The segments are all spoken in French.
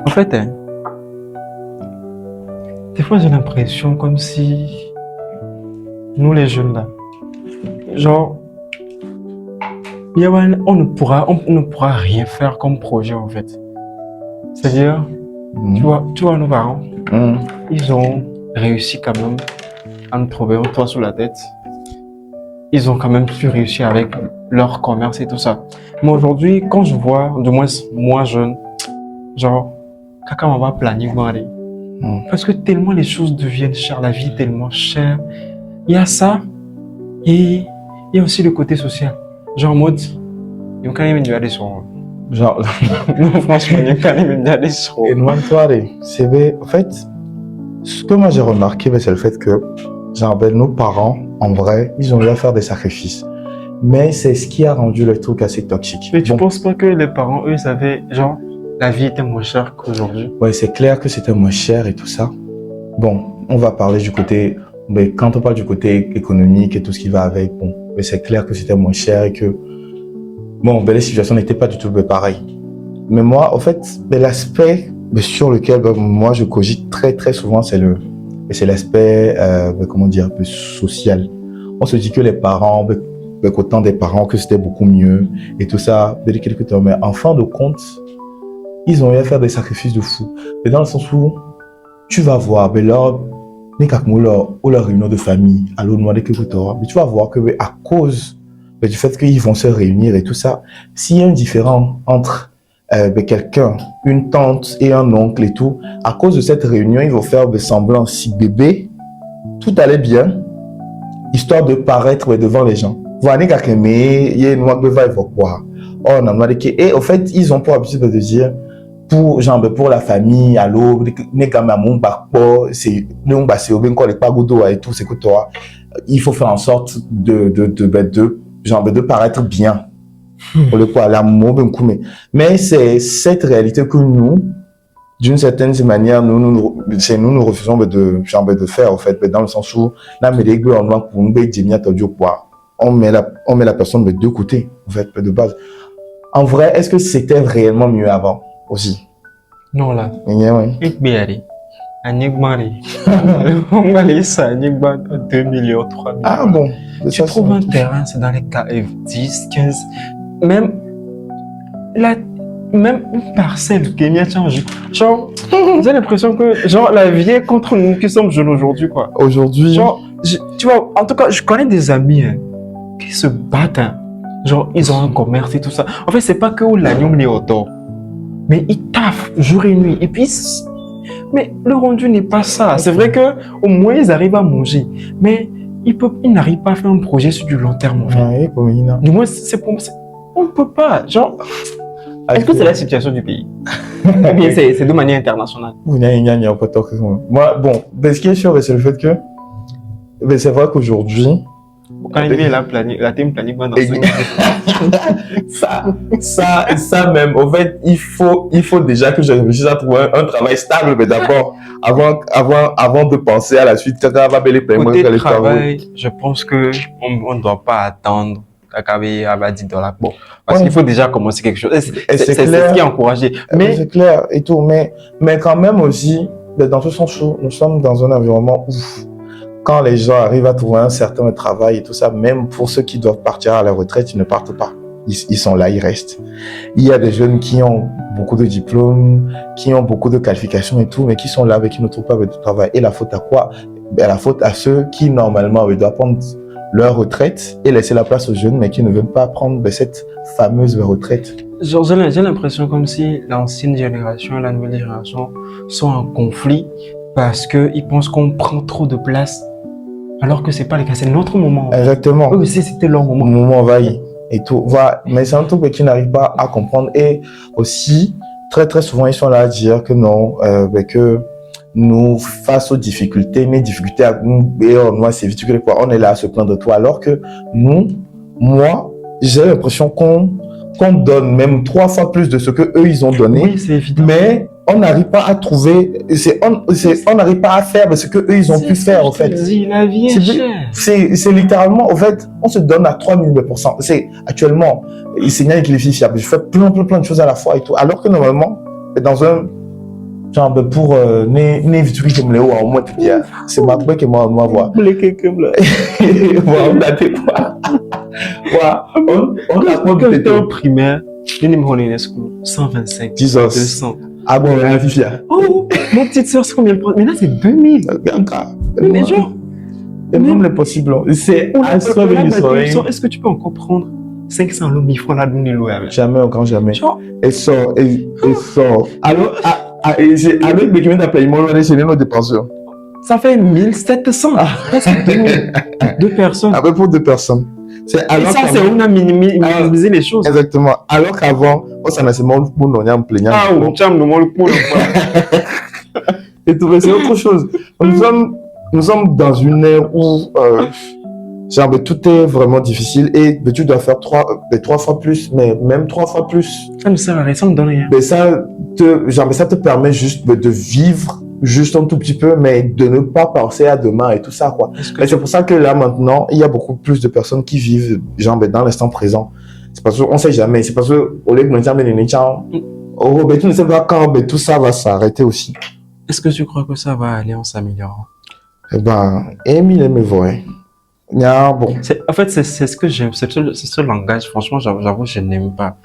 En fait, hein, des fois j'ai l'impression comme si nous les jeunes là, genre, on ne pourra rien faire comme projet en fait. C'est-à-dire, tu vois nos parents, ils ont réussi quand même à nous trouver un toit sous la tête. Ils ont quand même pu réussir avec leur commerce et tout ça. Mais aujourd'hui, quand je vois, du moins moi jeune, genre, caca on va planifier, aller. Parce que tellement les choses deviennent chères, la vie est tellement chère. Il y a ça et il y a aussi le côté social. Genre en mode, il y a quand même des soins. Genre, Non, franchement, il y a quand même des soins. et moi, toi, c'est vrai. En fait, ce que moi j'ai remarqué, c'est le fait que, genre, nos parents, en vrai, ils ont eu à faire des sacrifices. Mais c'est ce qui a rendu le truc assez toxique. Mais tu penses pas que les parents, eux, ils avaient, genre, la vie était moins chère qu'aujourd'hui? Ouais, c'est clair que c'était moins cher et tout ça. Bon, on va parler du côté, mais quand on parle du côté économique et tout ce qui va avec, bon, mais c'est clair que c'était moins cher et que, bon, les situations n'étaient pas du tout pareilles. Mais moi, en fait, l'aspect sur lequel moi je cogite très très souvent, c'est l'aspect, comment dire, un peu social. On se dit que les parents, qu'autant des parents, que c'était beaucoup mieux et tout ça, depuis quelques temps. Mais en fin de compte, ils ont eu à faire des sacrifices de fou. Mais dans le sens où, tu vas voir, leur réunion de famille, à l'eau noire, mais tu vas voir que à cause du fait qu'ils vont se réunir et tout ça, s'il y a un différent entre quelqu'un, une tante et un oncle et tout, à cause de cette réunion, ils vont faire semblant si bébé, tout allait bien, histoire de paraître devant les gens. Voilà, il y a une noix de va voir. Oh, non, et en fait, ils ont pour habitude de dire, pour la famille, à l'eau, il faut faire en sorte de paraître bien. Pour le coup, à l'amour, mais c'est cette réalité que nous, d'une certaine manière, nous refusons de faire, en fait, dans le sens où, on met la personne de deux côtés, en fait, de base. En vrai, est-ce que c'était réellement mieux avant aussi? Non, là. Oui. On va aller ça, 2 millions, 3 millions. Ah bon? Tu trouves un terrain, c'est dans les KF 10, 15, même une parcelle qui a changé. Genre, j'ai l'impression que genre, la vie est contre nous qui sommes jeunes aujourd'hui, quoi. Aujourd'hui. Genre, tu vois, en tout cas, je connais des amis qui se battent. Genre, ils ont un commerce et tout ça. En fait, c'est pas que l'agneau est auto, mais ils taffent jour et nuit. Et puis, mais le rendu n'est pas ça. C'est vrai que au moins ils arrivent à manger, mais ils n'arrivent pas à faire un projet sur du long terme. En fait. Du moins, on ne peut pas. Genre, est-ce que c'est la situation du pays? Ou bien c'est de manière internationale? Moi, bon, ce qui est sûr, c'est le fait que c'est vrai qu'aujourd'hui, quand il est la team planning dans ça même, en fait, il faut déjà que je réfléchisse à trouver un travail stable, mais d'abord, avant de penser à la suite, côté travail, je pense que on ne doit pas attendre à 10 $. Bon, parce qu'il faut déjà commencer quelque chose. C'est ce qui est encouragé. Mais c'est clair et tout, mais quand même aussi, dans ce sens où nous sommes dans un environnement où quand les gens arrivent à trouver un certain travail et tout ça, même pour ceux qui doivent partir à la retraite, ils ne partent pas. Ils sont là, ils restent. Il y a des jeunes qui ont beaucoup de diplômes, qui ont beaucoup de qualifications et tout, mais qui sont là, mais qui ne trouvent pas de travail. Et la faute à quoi? La faute à ceux qui, normalement, doivent prendre leur retraite et laisser la place aux jeunes, mais qui ne veulent pas prendre cette fameuse retraite. Genre, j'ai l'impression comme si l'ancienne génération et la nouvelle génération sont en conflit parce qu'ils pensent qu'on prend trop de place. Alors que c'est pas le cas, c'est notre moment. Exactement. Eux aussi, c'était leur moment. Le moment envahi et tout. Voilà. Mais c'est un truc qu'ils n'arrivent pas à comprendre. Et aussi, très très souvent, ils sont là à dire que non, que nous, face aux difficultés, mais difficultés à nous, c'est vite que quoi, on est là à se plaindre de toi. Alors que moi, j'ai l'impression qu'on donne même 3 fois plus de ce que eux ils ont donné. Oui, c'est évident. Mais on n'arrive pas à trouver, on n'arrive pas à faire ce que eux ils ont pu faire en fait. La vie est chère. C'est littéralement, en fait, on se donne à 3000%. C'est actuellement, il s'est qui les filles fiables. Je fais plein de choses à la fois et tout. Alors que normalement, dans un Genre, ben, pour ne vite comme les hauts, au moins, tu dis, c'est ma boîte que moi, voir. On a des quoi. On a Quand j'étais en primaire, j'ai mis mon school 125, 200. Ah bon, la fifia. Oh, mon petite soeur, c'est combien de points? Mais là, c'est 2000. Mais genre, même les possibles. C'est un seul est-ce que tu peux encore prendre 500 lots, 1000 francs là, donner l'eau avec? Jamais, encore jamais. Genre, et sort. Alors, avec mes clients d'appel, ils m'ont donné chez nos dépensions. Ça fait 1700. Presque 2000. Deux personnes. À peu près pour 2 personnes. Et ça, c'est on a minimisé les choses. Exactement. Alors qu'avant, on s'en a seulement le coup, on est en plaignant. Ah, on chame le coup. Et tout, c'est autre chose. Nous sommes dans une ère où genre, tout est vraiment difficile et tu dois faire 3 fois plus, mais même 3 fois plus. Ça ne sert à rien, ça ne donne rien. Mais ça te permet juste de vivre juste un tout petit peu, mais de ne pas penser à demain et tout ça, quoi. Et c'est pour ça que là, maintenant, il y a beaucoup plus de personnes qui vivent genre, dans l'instant présent. C'est parce qu'on ne sait jamais. C'est parce que au lieu de tu ne sais pas quand tout ça va s'arrêter aussi. Est-ce que tu crois que ça va aller en s'améliorant? Eh ben, Émile me voit. Bon. En fait, c'est ce que j'aime, c'est ce langage, franchement, j'avoue, je n'aime pas.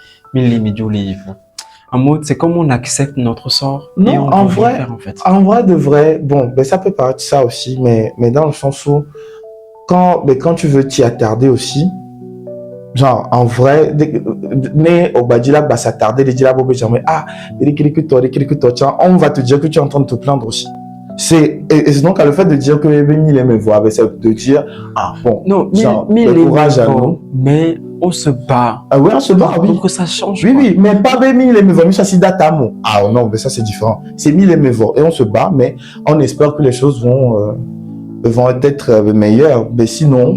En mode, c'est comme on accepte notre sort. Non, et on en vrai, faire, en fait. En vrai, de vrai, bon, ça peut paraître ça aussi, mais dans le sens où, quand tu veux t'y attarder aussi, genre, en vrai, on va dire là, s'attarder, on va te dire que tu es en train de te plaindre aussi. Et c'est donc le fait de dire que il aime me voir, c'est de dire, bon, non, genre, mais courage à nous. Mais on se bat. Ah oui, on se bat, oui. Pour que ça change. Oui, mais pas Mille et Mévor, ça c'est Datamo. Ah non, mais ça c'est différent. C'est Mille et Mévor. Et on se bat, mais on espère que les choses vont être meilleures. Mais sinon,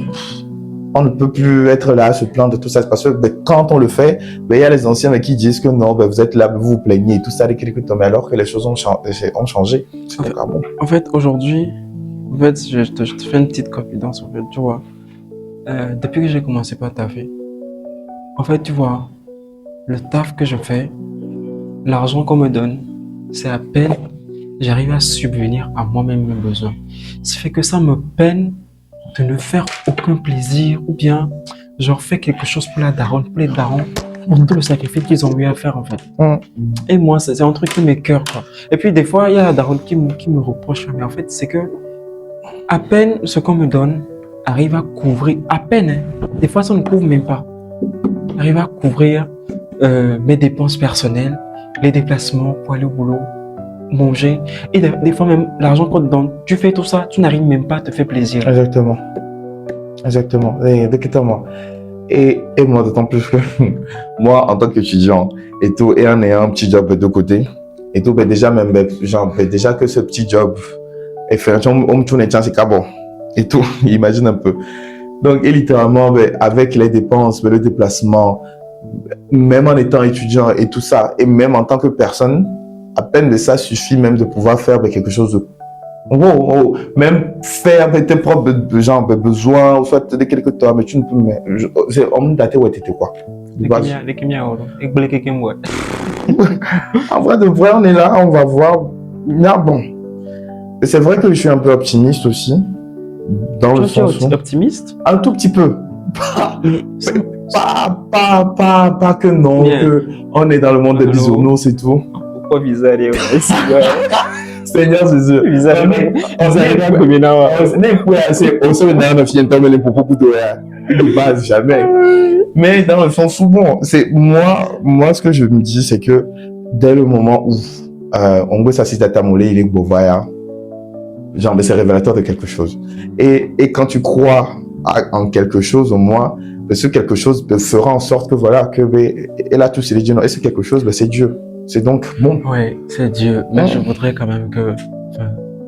on ne peut plus être là à se plaindre de tout ça. C'est parce que quand on le fait, il y a les anciens qui disent que non, vous êtes là, vous vous plaignez et tout ça, mais alors que les choses ont changé. En fait, aujourd'hui, je te fais une petite confidence, en fait, tu vois. Depuis que j'ai commencé par taffer, en fait, tu vois, le taf que je fais, l'argent qu'on me donne, c'est à peine j'arrive à subvenir à moi-même mes besoins. Ça fait que ça me peine de ne faire aucun plaisir ou bien genre faire quelque chose pour la daronne, pour les darons, pour tout le sacrifice qu'ils ont eu à faire en fait. Et moi, c'est un truc qui m'écoeure quoi. Et puis des fois, il y a la daronne qui me reproche, mais en fait, c'est que à peine ce qu'on me donne arrive à couvrir, à peine, hein, des fois ça ne couvre même pas, arrive à couvrir mes dépenses personnelles, les déplacements pour aller au boulot, manger, et des fois même l'argent qu'on te donne, tu fais tout ça, tu n'arrives même pas à te faire plaisir. Exactement. Et moi, d'autant plus que moi, en tant qu'étudiant et tout, et en ayant un petit job de côté, et tout, déjà même, déjà que ce petit job est fait, on me tourne c'est bon, et tout, imagine un peu. Donc, et littéralement, avec les dépenses, le déplacement, même en étant étudiant et tout ça, et même en tant que personne, à peine de ça suffit même de pouvoir faire quelque chose de... même faire tes propres besoins, ou soit de quelque temps, mais tu ne peux... On me daté où était quoi. En vrai, de vrai, on est là, on va voir. Mais bon, c'est vrai que je suis un peu optimiste aussi. Dans le sens où... optimiste? Un tout petit peu. Pas que non, que on est dans le monde des bisounours, c'est tout. Pourquoi bizarre? Seigneur Jésus. Bizarre. De base, jamais. Mais dans le sens où, bon, c'est moi, ce que je me dis, c'est que dès le moment où on veut s'assister à Tamolé, il est Bovaya, genre, c'est révélateur de quelque chose. Et quand tu crois en quelque chose, au moins, ce quelque chose fera en sorte que voilà, et là, tout c'est Dieu, non, et c'est quelque chose, c'est Dieu. C'est donc bon. Oui, c'est Dieu. Mais je voudrais quand même que...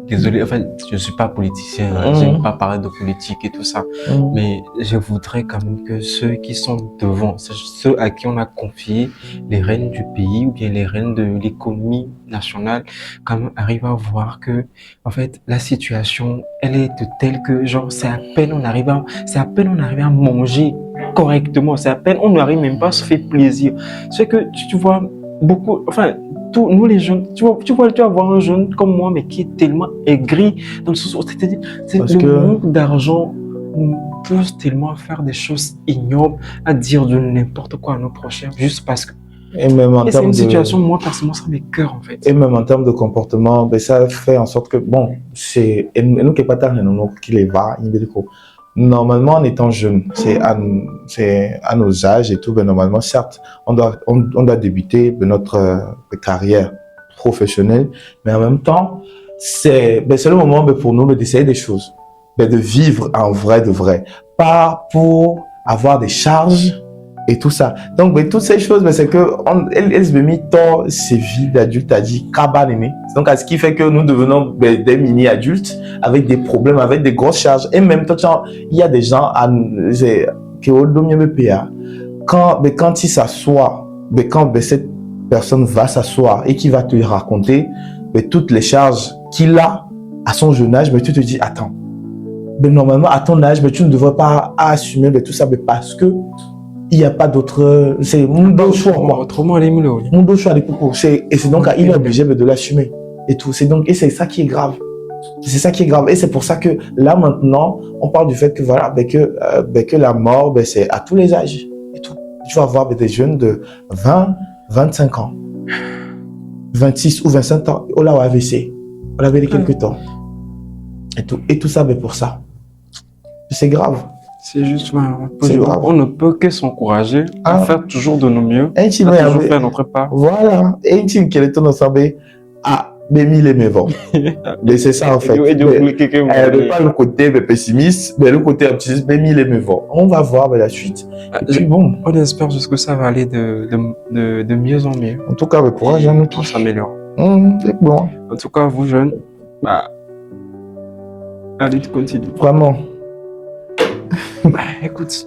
désolé, enfin, je ne suis pas politicien, je n'aime pas parler de politique et tout ça, mais je voudrais quand même que ceux qui sont devant, ceux à qui on a confié les rênes du pays ou bien les rênes de l'économie nationale, quand même arrivent à voir que, en fait, la situation, elle est de telle que, genre, c'est à peine on arrive à manger correctement, c'est à peine on n'arrive même pas à se faire plaisir. C'est que, tu vois, beaucoup, enfin, nous les jeunes, tu vas voir un jeune comme moi, mais qui est tellement aigri, dans le sens où c'est-à-dire, le manque d'argent nous pousse tellement à faire des choses ignobles, à dire de n'importe quoi à nos prochains, juste parce que. Et même en c'est une situation, moi, personnellement, ça m'écoeure, en fait. Et même en termes de comportement, ben, ça fait en sorte que, bon, c'est, et nous qui pas tard, nous qui les va, normalement, en étant jeune, c'est à nos âges et tout, ben, normalement, certes, on doit débuter de notre carrière professionnelle, mais en même temps, c'est le moment, ben, pour nous, ben, d'essayer des choses, ben, de vivre en vrai de vrai, pas pour avoir des charges et tout ça. Donc, ben, toutes ces choses, ben, c'est que elle se met tant ces vies d'adultes à dire cabané. Donc, à ce qui fait que nous devenons ben, des mini-adultes avec des problèmes, avec des grosses charges. Et même temps, il y a des gens qui ont le PA. Quand il s'assoit, ben, quand ben, cette personne va s'asseoir et qui va te raconter ben, toutes les charges qu'il a à son jeune âge, mais tu te dis, attends, ben, normalement, à ton âge, ben, tu ne devrais pas assumer ben, tout ça ben, parce que il n'y a pas d'autre. C'est mon choix. Autrement, allez, mon choix des propos. Et c'est donc, il est obligé de l'assumer. Et tout. Et c'est ça qui est grave. C'est ça qui est grave. Et c'est pour ça que là, maintenant, on parle du fait que, voilà, que la mort, ben, c'est à tous les âges. Et tout. Tu vas voir ben, des jeunes de 20, 25 ans, 26 ou 25 ans. On l'a AVC. On l'avait quelques temps. Et tout ça, ben, pour ça. C'est grave. C'est juste, on ne peut que s'encourager à faire toujours de nos mieux, à toujours faire notre part. Voilà. Et une team qui est ton ensemble, mais mille et mes vents. Mais c'est ça en fait. Pas le côté pessimiste, mais le côté optimiste, mais mille et mes vents. On va voir la suite. Et puis bon. On espère juste que ça va aller de mieux en mieux. En tout cas, le courage à nous tous. On s'améliore. C'est bon. En tout cas, vous jeunes, allez, tu continues. Vraiment. Écoute,